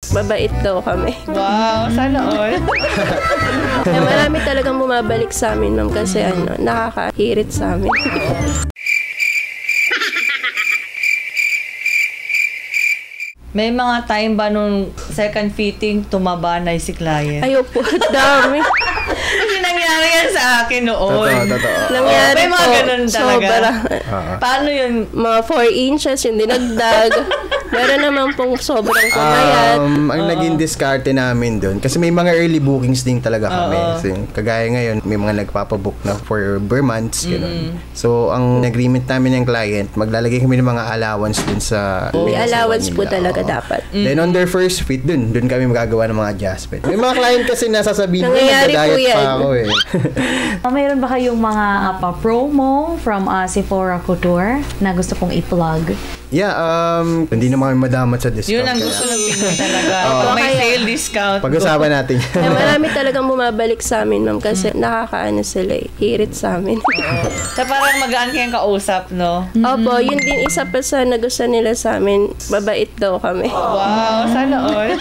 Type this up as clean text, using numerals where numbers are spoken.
Mabait daw kami. Wow, sana all. Kaya marami talagang bumabalik sa amin, ma'am, kasi nakakahirit sa amin. May mga time ba nung second fitting, tumaba na si client? Ayaw po, dami. Kasi nangyari yan sa akin noon. Totoo. Nangyari may mga po, ganun talaga. sobra. Paano yun? Mga 4 inches yung dinagdag. Meron naman pong sobrang kumayat. Ang naging diskarte namin doon, kasi may mga early bookings din talaga kami. Kasi, kagaya ngayon, may mga nagpapabook na for per months. Ganun. So, ang agreement namin ng client, maglalagay kami ng mga allowance dun sa... May allowance po talaga dapat. Then on their first fit, dun kami magagawa ng mga adjustment. May mga client kasi nasasabihin ko, Nangyayari po nagda-diet yan. pa ako eh. Mayroon ba kayong mga pa-promo from Sephora Couture na gusto kong i-plug? Yeah, hindi naman kami madamat sa discount. Yun ang gusto ng Pinoy talaga. Kung may sale discount. Pag-usapan natin. Kaya marami talagang bumabalik sa amin, ma'am, kasi nakakaano sila eh. Hirit sa amin. So parang magaan kayong kausap, no? Opo, yun din isa pa sa nagustuhan nila sa amin. Mabait daw kami. Wow, sana all.